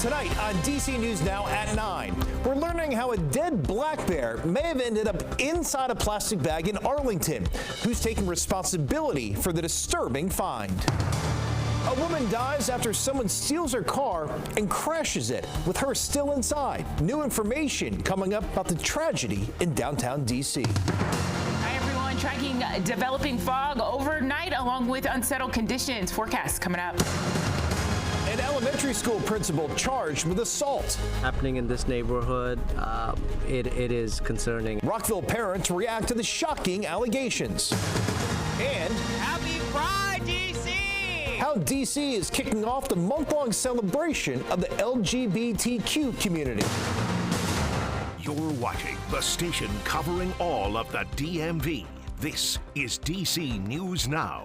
Tonight on DC News Now at 9, we're learning how a dead black bear may have ended up inside a plastic bag in Arlington. Who's taking responsibility for the disturbing find? A woman dies after someone steals her car and crashes it, with her still inside. New information coming up about the tragedy in downtown DC. Hi, everyone. Tracking developing fog overnight along with unsettled conditions. Forecast coming up. An elementary school principal charged with assault. Happening in this neighborhood, it is concerning. Rockville parents react to the shocking allegations. And Happy Pride, DC! How DC is kicking off the month-long celebration of the LGBTQ community. You're watching the station covering all of the DMV. This is DC News Now.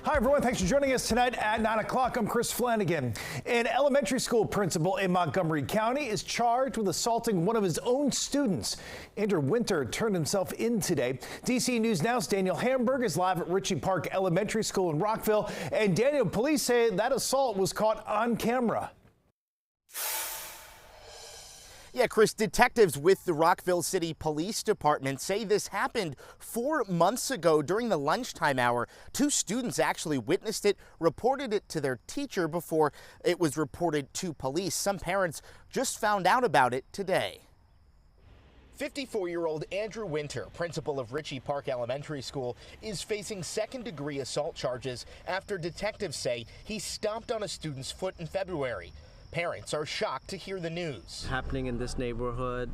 Hi, everyone. Thanks for joining us tonight at 9 o'clock. I'm Chris Flanagan. An elementary school principal in Montgomery County is charged with assaulting one of his own students. Andrew Winter turned himself in today. DC News Now's Daniel Hamburg is live at Ritchie Park Elementary School in Rockville. And Daniel, police say that assault was caught on camera. Yeah, Chris, detectives with the Rockville City Police Department say this happened 4 months ago during the lunchtime hour. 2 students actually witnessed it, reported it to their teacher before it was reported to police. Some parents just found out about it today. 54-year-old Andrew Winter, principal of Ritchie Park Elementary School, is facing second-degree assault charges after detectives say he stomped on a student's foot in February. Parents are shocked to hear the news. Happening in this neighborhood,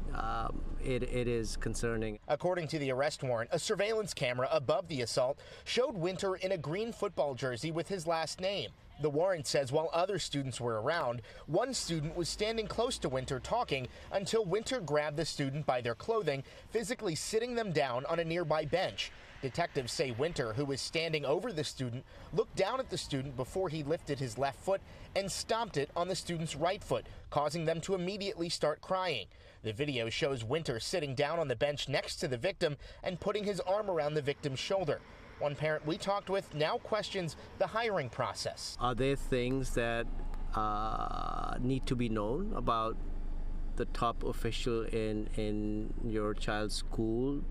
it is concerning. According to the arrest warrant, a surveillance camera above the assault showed Winter in a green football jersey with his last name. The warrant says while other students were around, one student was standing close to Winter talking until Winter grabbed the student by their clothing, physically sitting them down on a nearby bench. Detectives say Winter, who was standing over the student, looked down at the student before he lifted his left foot and stomped it on the student's right foot, causing them to immediately start crying. The video shows Winter sitting down on the bench next to the victim and putting his arm around the victim's shoulder. One parent we talked with now questions the hiring process. Are there things that need to be known about the top official in your child's school,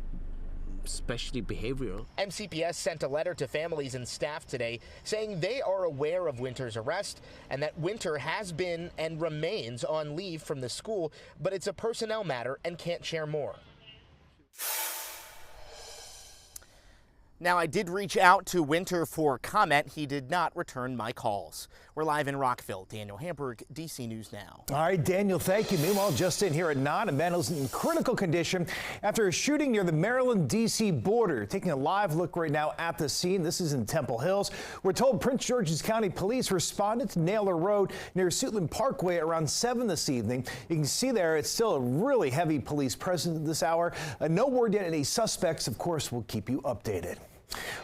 especially behavioral? MCPS sent a letter to families and staff today saying they are aware of Winter's arrest and that Winter has been and remains on leave from the school, but it's a personnel matter and can't share more. Now, I did reach out to Winter for comment. He did not return my calls. We're live in Rockville. Daniel Hamburg, DC News Now. All right, Daniel, thank you. Meanwhile, just in here at 9, a man who's in critical condition after a shooting near the Maryland-D.C. border. Taking a live look right now at the scene. This is in Temple Hills. We're told Prince George's County Police responded to Naylor Road near Suitland Parkway around 7 this evening. You can see there it's still a really heavy police presence at this hour. No word yet any suspects. Of course, we'll keep you updated.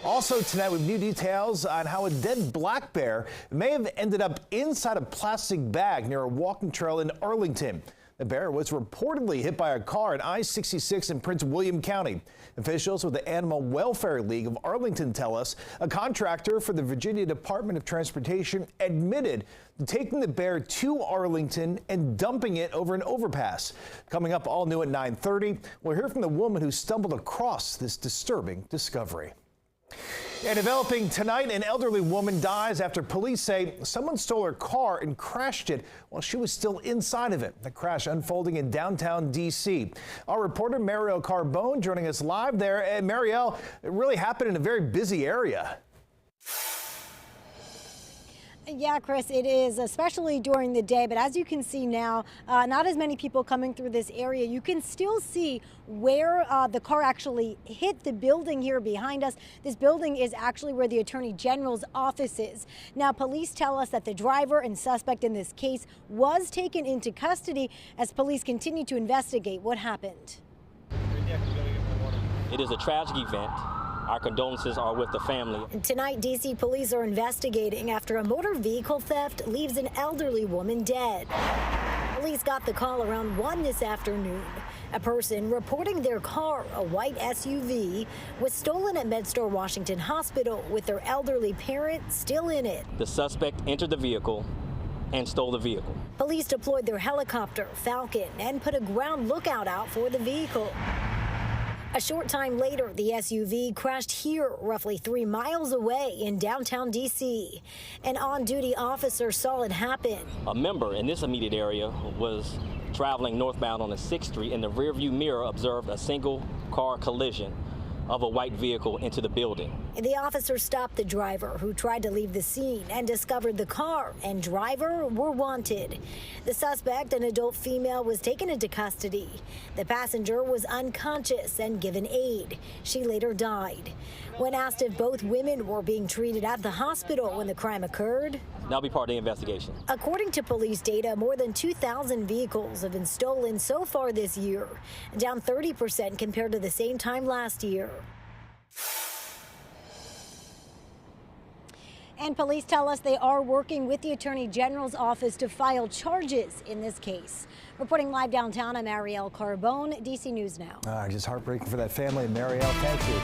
Also tonight, we have new details on how a dead black bear may have ended up inside a plastic bag near a walking trail in Arlington. The bear was reportedly hit by a car in I-66 in Prince William County. Officials with the Animal Welfare League of Arlington tell us a contractor for the Virginia Department of Transportation admitted to taking the bear to Arlington and dumping it over an overpass. Coming up all new at 9:30, we'll hear from the woman who stumbled across this disturbing discovery. And developing tonight, an elderly woman dies after police say someone stole her car and crashed it while she was still inside of it. The crash unfolding in downtown D.C. Our reporter Marielle Carbone joining us live there. And Marielle, it really happened in a very busy area. Yeah, Chris, it is, especially during the day. But as you can see now, not as many people coming through this area. You can still see where the car actually hit the building here behind us. This building is actually where the Attorney General's office is. Now, police tell us that the driver and suspect in this case was taken into custody as police continue to investigate what happened. It is a tragic event. Our condolences are with the family. Tonight, D.C. police are investigating after a motor vehicle theft leaves an elderly woman dead. Police got the call around 1 this afternoon. A person reporting their car, a white SUV, was stolen at MedStar Washington Hospital with their elderly parent still in it. The suspect entered the vehicle and stole the vehicle. Police deployed their helicopter, Falcon, and put a ground lookout out for the vehicle. A short time later, the SUV crashed here, roughly 3 miles away in downtown D.C. An on-duty officer saw it happen. A member in this immediate area was traveling northbound on the 6th Street. In the rearview mirror, observed a single car collision of a white vehicle into the building. The officer stopped the driver, who tried to leave the scene, and discovered the car and driver were wanted. The suspect, an adult female, was taken into custody. The passenger was unconscious and given aid. She later died. When asked if both women were being treated at the hospital when the crime occurred, That'll be part of the investigation. according to police data, more than 2,000 vehicles have been stolen so far this year, down 30% compared to the same time last year. And police tell us they are working with the Attorney General's office to file charges in this case. Reporting live downtown, I'm Ariel Carbone, DC News Now. Just heartbreaking for that family. Marielle, thank you.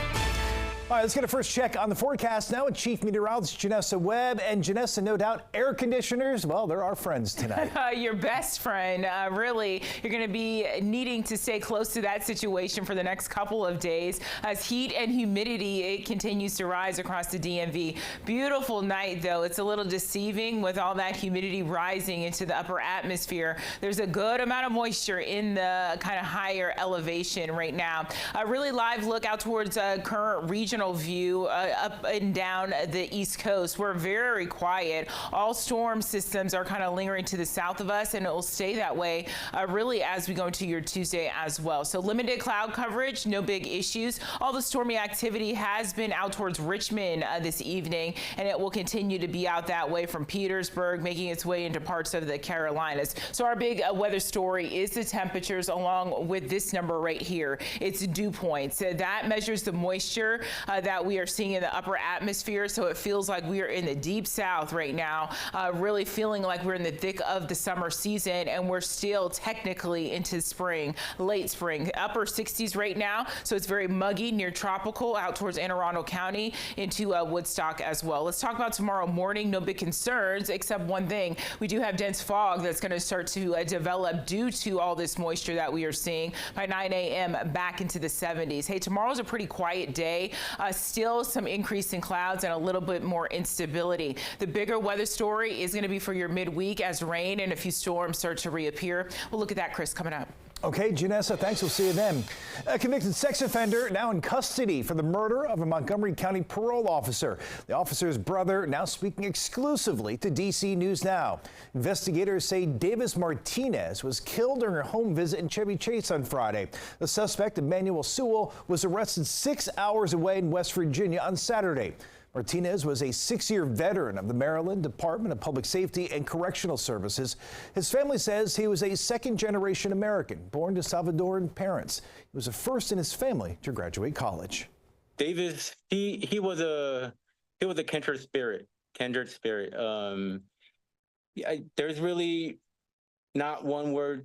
All right, let's get a first check on the forecast now with Chief Meteorologist Janessa Webb. And Janessa, no doubt air conditioners, well, they're our friends tonight. Your best friend, really. You're going to be needing to stay close to that situation for the next couple of days as heat and humidity, it continues to rise across the DMV. Beautiful night, though. It's a little deceiving with all that humidity rising into the upper atmosphere. There's a good amount of moisture in the kind of higher elevation right now. A really live look out towards current regional view up and down the East Coast. We're very quiet. All storm systems are kind of lingering to the south of us, and it will stay that way really as we go into your Tuesday as well. So limited cloud coverage, no big issues. All the stormy activity has been out towards Richmond this evening, and it will continue to be out that way from Petersburg, making its way into parts of the Carolinas. So our big weather story is the temperatures along with this number right here. It's dew points. That measures the moisture that we are seeing in the upper atmosphere. So it feels like we are in the deep south right now, really feeling like we're in the thick of the summer season, and we're still technically into spring, late spring, upper 60s right now. So it's very muggy, near tropical out towards Anne Arundel County into Woodstock as well. Let's talk about tomorrow morning. No big concerns, except one thing. We do have dense fog that's going to start to develop due to all this moisture that we are seeing by 9 a.m. back into the 70s. Hey, tomorrow's a pretty quiet day. Still some increase in clouds and a little bit more instability. The bigger weather story is going to be for your midweek as rain and a few storms start to reappear. We'll look at that, Chris, coming up. Okay, Janessa, thanks. We'll see you then. A convicted sex offender now in custody for the murder of a Montgomery County parole officer. The officer's brother now speaking exclusively to DC News Now. Investigators say Davis Martinez was killed during a home visit in Chevy Chase on Friday. The suspect, Emmanuel Sewell, was arrested 6 hours away in West Virginia on Saturday. Martinez was a 6-year veteran of the Maryland Department of Public Safety and Correctional Services. His family says he was a second-generation American, born to Salvadoran parents. He was the first in his family to graduate college. Davis, he was a kindred spirit. There's really not one word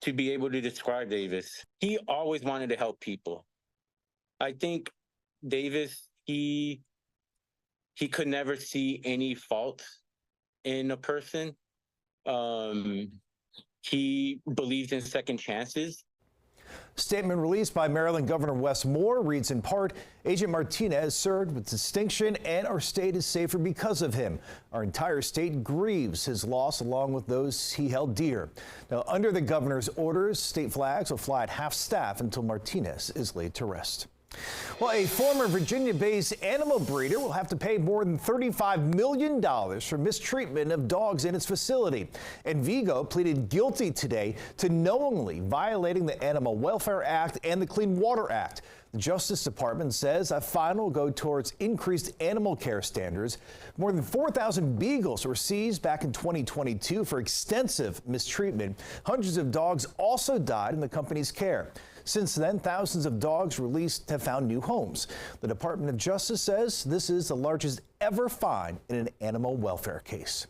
to be able to describe Davis. He always wanted to help people. I think Davis, he could never see any fault in a person. He believed in second chances. Statement released by Maryland Governor Wes Moore reads in part, Agent Martinez served with distinction and our state is safer because of him. Our entire state grieves his loss along with those he held dear. Now, under the governor's orders, state flags will fly at half staff until Martinez is laid to rest. Well, a former Virginia-based animal breeder will have to pay more than $35 million for mistreatment of dogs in its facility. And Vigo pleaded guilty today to knowingly violating the Animal Welfare Act and the Clean Water Act. The Justice Department says a fine will go towards increased animal care standards. More than 4,000 beagles were seized back in 2022 for extensive mistreatment. Hundreds of dogs also died in the company's care. Since then, thousands of dogs released have found new homes. The Department of Justice says this is the largest ever fine in an animal welfare case.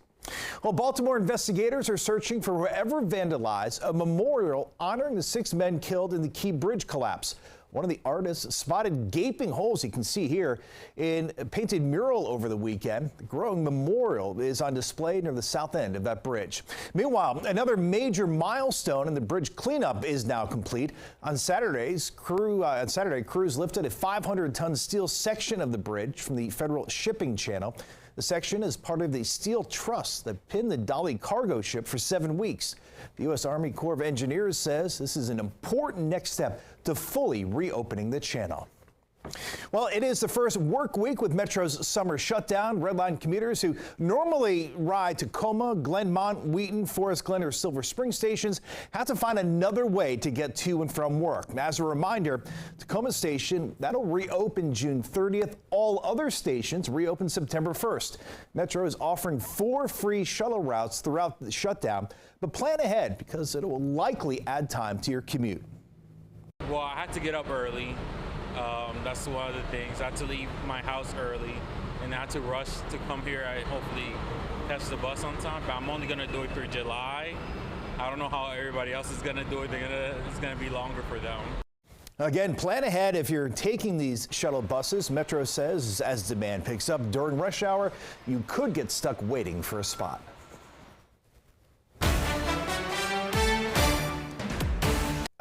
Well, Baltimore investigators are searching for whoever vandalized a memorial honoring the 6 men killed in the Key Bridge collapse. One of the artists spotted gaping holes you can see here in a painted mural over the weekend. The growing memorial is on display near the south end of that bridge. Meanwhile, another major milestone in the bridge cleanup is now complete. On Saturday, crews lifted a 500-ton steel section of the bridge from the Federal Shipping Channel. The section is part of the steel truss that pinned the Dali cargo ship for 7 weeks. The U.S. Army Corps of Engineers says this is an important next step to fully reopening the channel. Well, it is the first work week with Metro's summer shutdown. Red Line commuters who normally ride Tacoma, Glenmont, Wheaton, Forest Glen, or Silver Spring stations have to find another way to get to and from work. As a reminder, Tacoma Station, that'll reopen June 30th. All other stations reopen September 1st. Metro is offering 4 free shuttle routes throughout the shutdown, but plan ahead because it will likely add time to your commute. Well, I had to get up early. That's one of the things. I had to leave my house early and I had to rush to come here. I hopefully catch the bus on time, but I'm only going to do it through July. I don't know how everybody else is going to do it. It's going to be longer for them. Again, plan ahead if you're taking these shuttle buses. Metro says as demand picks up during rush hour, you could get stuck waiting for a spot.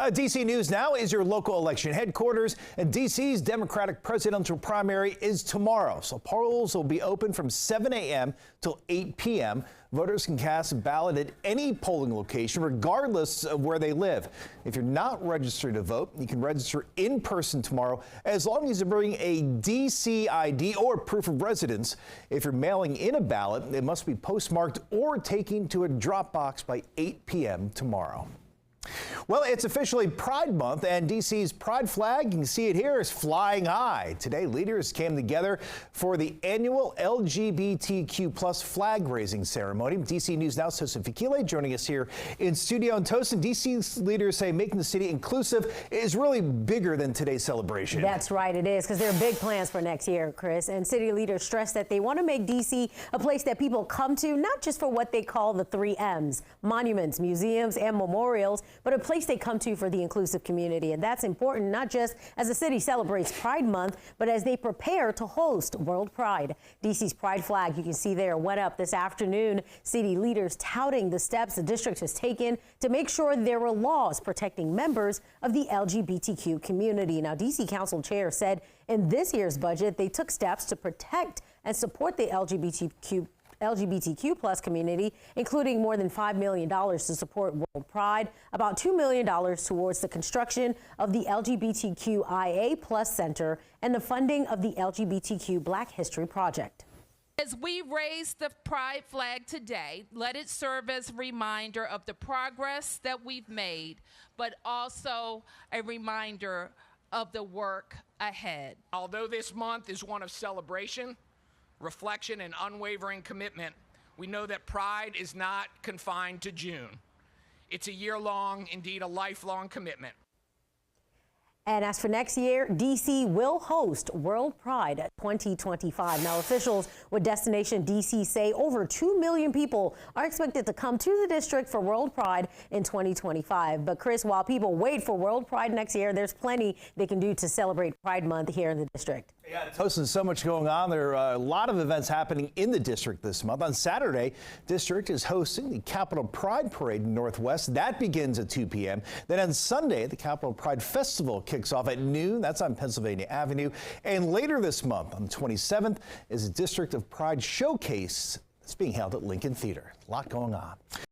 DC News Now is your local election headquarters, and DC's Democratic presidential primary is tomorrow. So polls will be open from 7 a.m. till 8 p.m. Voters can cast a ballot at any polling location, regardless of where they live. If you're not registered to vote, you can register in person tomorrow, as long as you bring a DC ID or proof of residence. If you're mailing in a ballot, it must be postmarked or taken to a drop box by 8 p.m. tomorrow. Well, it's officially Pride Month, and DC's Pride flag, you can see it here, is flying high. Today, leaders came together for the annual LGBTQ plus flag raising ceremony. DC News Now's Tosin Fikile joining us here in studio. And Tosin, DC's leaders say making the city inclusive is really bigger than today's celebration. That's right, it is, because there are big plans for next year, Chris. And city leaders stress that they want to make DC a place that people come to, not just for what they call the 3 M's, monuments, museums, and memorials, but a place they come to for the inclusive community. And that's important not just as the city celebrates Pride Month, but as they prepare to host World Pride. DC's Pride flag, you can see there, went up this afternoon. City leaders touting the steps the district has taken to make sure there were laws protecting members of the LGBTQ community. Now, DC Council Chair said in this year's budget, they took steps to protect and support the LGBTQ plus community, including more than $5 million to support World Pride, about $2 million towards the construction of the LGBTQIA plus center, and the funding of the LGBTQ Black History Project. As we raise the Pride flag today, let it serve as a reminder of the progress that we've made, but also a reminder of the work ahead. Although this month is one of celebration, reflection, and unwavering commitment, we know that Pride is not confined to June. It's a year-long, indeed a lifelong commitment. And as for next year, DC will host World Pride 2025. Now, officials with Destination DC say over 2 million people are expected to come to the district for World Pride in 2025. But Chris, while people wait for World Pride next year, there's plenty they can do to celebrate Pride Month here in the district. Yeah, Tosin, so much going on. There are a lot of events happening in the district this month. On Saturday, district is hosting the Capitol Pride Parade in Northwest. That begins at 2 p.m. Then on Sunday, the Capitol Pride Festival kicks off at noon. That's on Pennsylvania Avenue. And later this month, on the 27th, is a District of Pride Showcase. It's being held at Lincoln Theater. A lot going on.